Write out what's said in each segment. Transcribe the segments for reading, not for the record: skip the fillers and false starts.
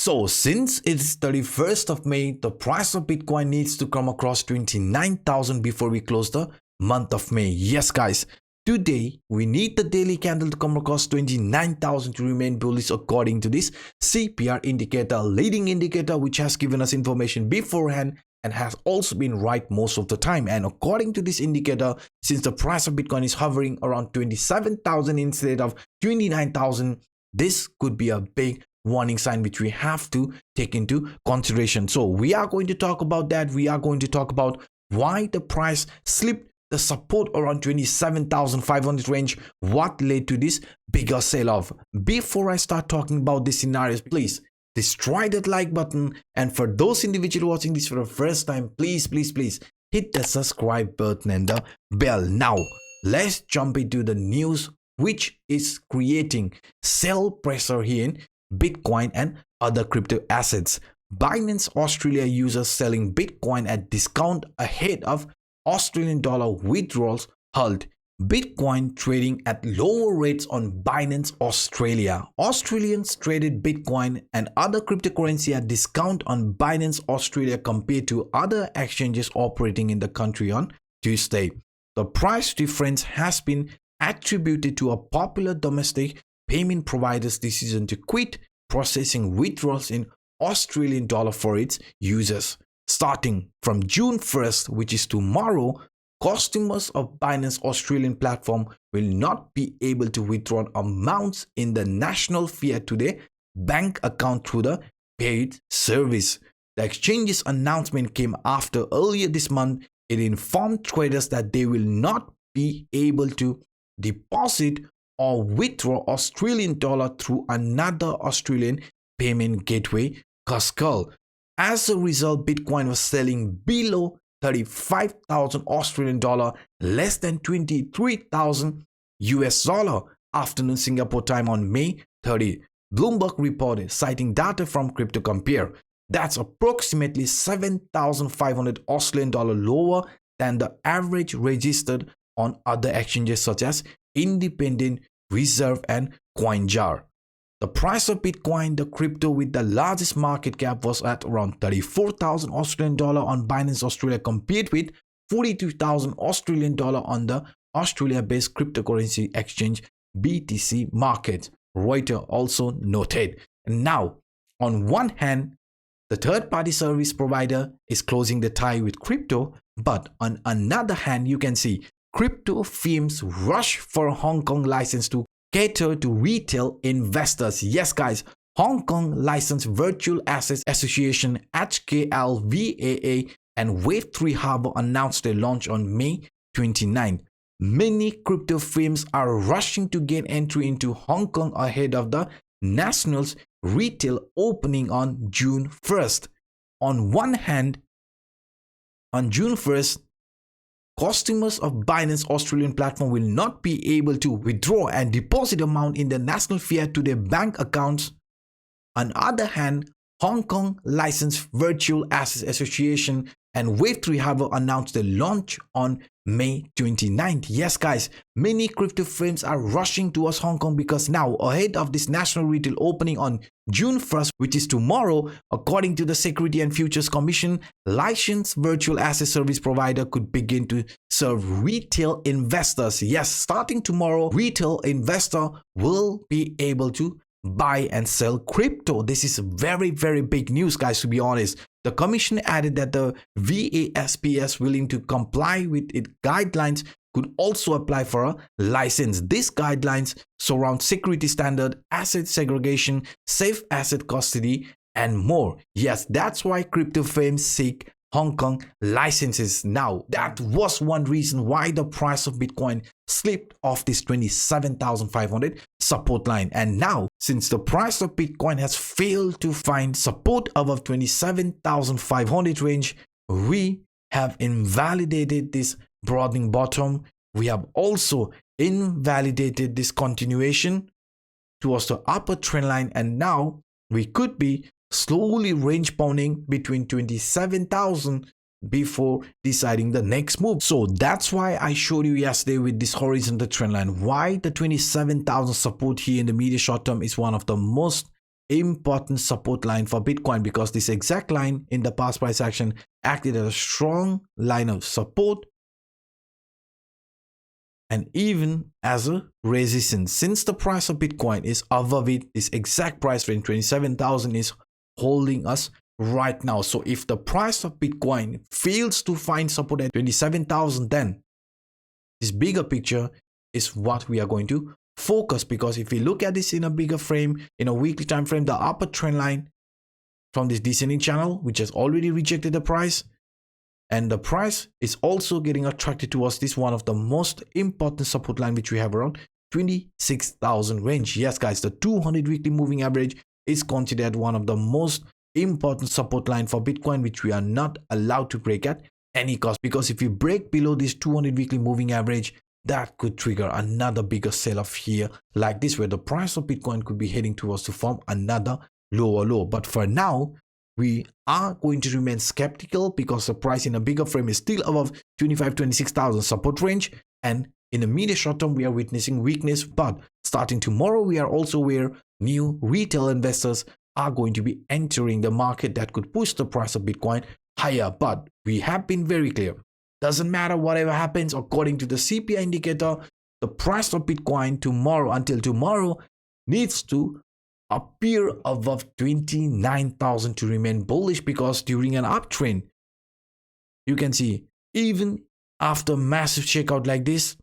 So since it's 31st of May, the price of Bitcoin needs to come across 29,000 before we close the month of May. Yes guys, today we need the daily candle to come across 29,000 to remain bullish according to this CPR indicator, leading indicator, which has given us information beforehand and has also been right most of the time. And according to this indicator, since the price of Bitcoin is hovering around 27,000 instead of 29,000, this could be a big warning sign which we have to take into consideration. So we are going to talk about that. We are going to talk about why the price slipped the support around 27,500 range, what led to this bigger sell-off. Before I start talking about these scenarios, please destroy that like button, and for those individuals watching this for the first time, please hit the subscribe button and the bell. Now let's jump into the news which is creating sell pressure here in Bitcoin and other crypto assets. Binance Australia users selling Bitcoin at discount ahead of Australian dollar withdrawals halt. Bitcoin trading at lower rates on Binance Australia. Australians traded Bitcoin and other cryptocurrency at discount on Binance Australia compared to other exchanges operating in the country on Tuesday. The price difference has been attributed to a popular domestic payment provider's decision to quit processing withdrawals in Australian dollar for its users. Starting from June 1st, which is tomorrow, customers of Binance Australian platform will not be able to withdraw amounts in the national fiat to their bank account through the paid service. The exchange's announcement came after earlier this month it informed traders that they will not be able to deposit or withdraw Australian dollar through another Australian payment gateway, Cuscal. As a result, Bitcoin was selling below 35,000 Australian dollar, less than 23,000 US dollar afternoon Singapore time on May 30. Bloomberg reported, citing data from Crypto Compare. That's approximately 7,500 Australian dollar lower than the average registered on other exchanges such as Independent, Reserve and CoinJar. The price of Bitcoin, the crypto with the largest market cap, was at around 34,000 Australian dollar on Binance Australia compared with 42,000 Australian dollar on the Australia-based cryptocurrency exchange BTC market, Reuters also noted. And now, on one hand, the third-party service provider is closing the tie with crypto, but on another hand, you can see crypto firms rush for Hong Kong license to cater to retail investors. Yes guys, Hong Kong Licensed Virtual Assets Association HKLVAA and Wave3 Harbor announced their launch on May 29. Many crypto firms are rushing to gain entry into Hong Kong ahead of the National's retail opening on June 1st. On one hand, on June 1st, customers of Binance Australian platform will not be able to withdraw and deposit amount in the national fiat to their bank accounts. On the other hand, Hong Kong Licensed Virtual Assets Association and Wave3 Harbor announced the launch on May 29th. Yes guys, many crypto firms are rushing towards Hong Kong because now, ahead of this national retail opening on June 1st, which is tomorrow, according to the Security and Futures Commission, licensed virtual asset service provider could begin to serve retail investors. Yes, starting tomorrow, retail investor will be able to buy and sell crypto. This is very big news guys, to be honest. The commission added that the VASPS willing to comply with its guidelines could also apply for a license. These guidelines surround security standard, asset segregation, safe asset custody and more. Yes, that's why crypto firms seek Hong Kong licenses now. That was one reason why the price of Bitcoin slipped off this 27,500 support line. And now, since the price of Bitcoin has failed to find support above 27,500 range, we have invalidated this broadening bottom. We have also invalidated this continuation towards the upper trend line, and now we could be slowly range bounding between 27,000 before deciding the next move. So that's why I showed you yesterday with this horizontal trend line why the 27,000 support here in the medium short term is one of the most important support line for Bitcoin, because this exact line in the past price action acted as a strong line of support and even as a resistance. Since the price of Bitcoin is above it, this exact price range 27,000 is holding us right now. So if the price of Bitcoin fails to find support at 27,000, then this bigger picture is what we are going to focus, because if we look at this in a bigger frame, in a weekly time frame, the upper trend line from this descending channel, which has already rejected the price, and the price is also getting attracted towards this one of the most important support line which we have around 26,000 range. Yes guys, the 200 weekly moving average is considered one of the most important support line for Bitcoin, which we are not allowed to break at any cost, because if we break below this 200 weekly moving average, that could trigger another bigger sell off here like this, where the price of Bitcoin could be heading towards to form another lower low. But for now, we are going to remain skeptical, because the price in a bigger frame is still above 26,000 support range, and in the medium short term we are witnessing weakness. But starting tomorrow, we are also where new retail investors are going to be entering the market that could push the price of Bitcoin higher. But we have been very clear, doesn't matter whatever happens. According to the CPI indicator, the price of Bitcoin until tomorrow needs to appear above 29,000 to remain bullish, because during an uptrend, you can see even after massive shakeout like this,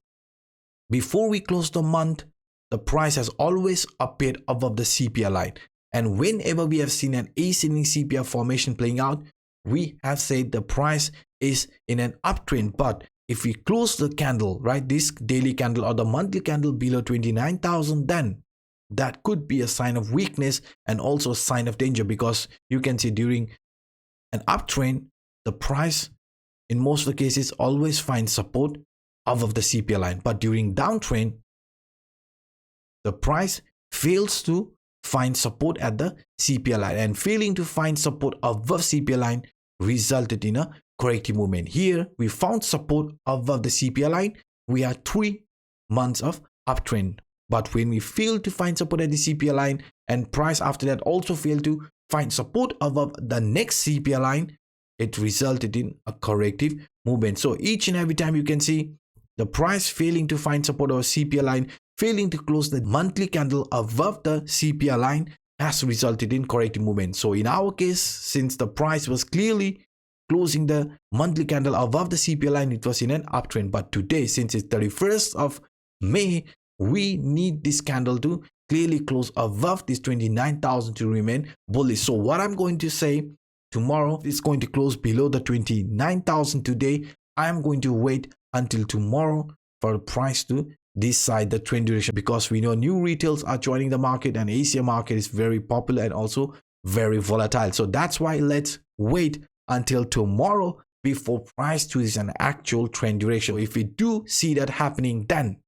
before we close the month, the price has always appeared above the CPI line. And whenever we have seen an ascending CPI formation playing out, we have said the price is in an uptrend. But if we close the candle, right, this daily candle or the monthly candle below 29,000, then that could be a sign of weakness and also a sign of danger, because you can see during an uptrend, the price in most of the cases always finds support above the CPI line. But during downtrend, the price fails to find support at the CPI line, and failing to find support above CPI line resulted in a corrective movement. Here we found support above the CPI line. We had 3 months of uptrend. But when we failed to find support at the CPI line, and price after that also failed to find support above the next CPI line, it resulted in a corrective movement. So each and every time you can see the price failing to find support over CPI line, failing to close the monthly candle above the CPI line, has resulted in corrective movement. So in our case, since the price was clearly closing the monthly candle above the CPI line, it was in an uptrend. But today, since it's 31st of May, we need this candle to clearly close above this 29,000 to remain bullish. So what I'm going to say, tomorrow is going to close below the 29,000 today. I'm going to wait until tomorrow for the price to decide the trend direction, because we know new retails are joining the market, and Asia market is very popular and also very volatile. So that's why let's wait until tomorrow before price chooses an actual trend direction. If we do see that happening, then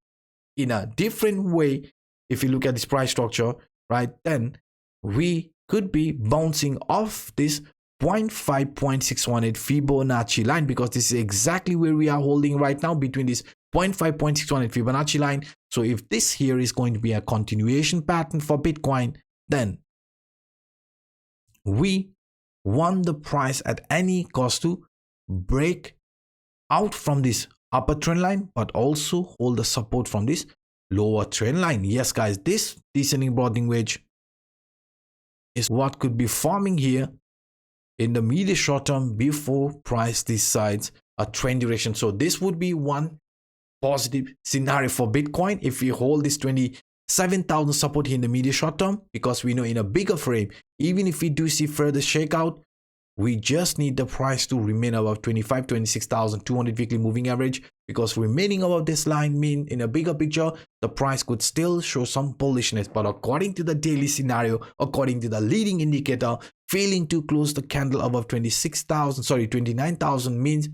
in a different way, if you look at this price structure, right, then we could be bouncing off this 0.5.618 Fibonacci line, because this is exactly where we are holding right now, between this 0.5.618 Fibonacci line. So if this here is going to be a continuation pattern for Bitcoin, then we want the price at any cost to break out from this upper trend line, but also hold the support from this lower trend line. Yes guys, this descending broadening wedge is what could be forming here in the medium short term before price decides a trend direction. So this would be one positive scenario for Bitcoin if we hold this 27,000 support here in the medium short term, because we know in a bigger frame, even if we do see further shakeout, we just need the price to remain above 26,200 weekly moving average, because remaining above this line mean in a bigger picture, the price could still show some bullishness. But according to the daily scenario, according to the leading indicator, failing to close the candle above 29,000 means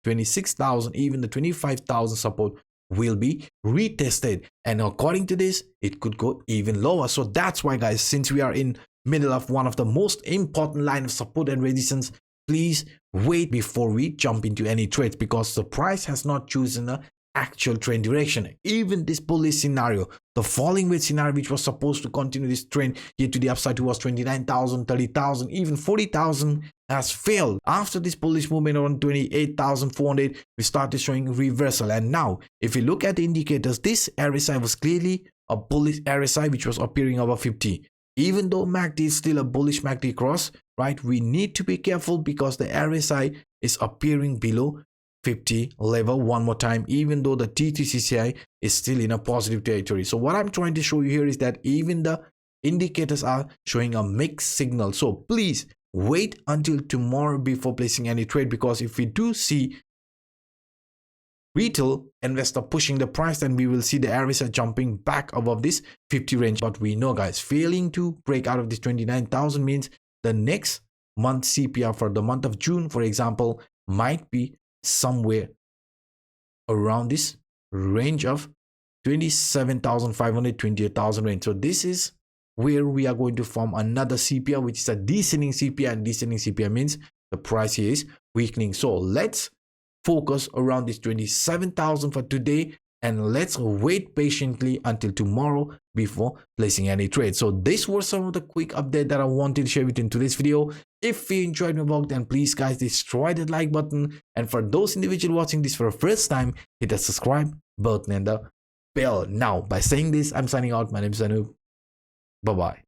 26,000, even the 25,000 support will be retested. And according to this, it could go even lower. So that's why guys, since we are in middle of one of the most important line of support and resistance, please wait before we jump into any trades, because the price has not chosen a actual trend direction. Even this bullish scenario, the falling wedge scenario, which was supposed to continue this trend here to the upside towards 29,000, 30,000, even 40,000, has failed. After this bullish movement around 28,400, we started showing reversal. And now, if you look at the indicators, this RSI was clearly a bullish RSI, which was appearing above 50. Even though MACD is still a bullish MACD cross, right, we need to be careful because the RSI is appearing below 50 level one more time, even though the T3CCI is still in a positive territory. So what I'm trying to show you here is that even the indicators are showing a mixed signal. So please wait until tomorrow before placing any trade, because if we do see retail investor pushing the price, then we will see the RSI jumping back above this 50 range. But we know, guys, failing to break out of this 29,000 means the next month CPR for the month of June, for example, might be somewhere around this range of 27,500, 28,000 range. So this is where we are going to form another CPR, which is a descending CPR, and descending CPR means the price here is weakening. So let's focus around this 27,000 for today, and let's wait patiently until tomorrow before placing any trade. So this was some of the quick update that I wanted to share with you in today's video. If you enjoyed my vlog, then please guys destroy that like button, and for those individuals watching this for the first time, hit the subscribe button and the bell. Now by saying this, I'm signing out. My name is Anup. Bye bye.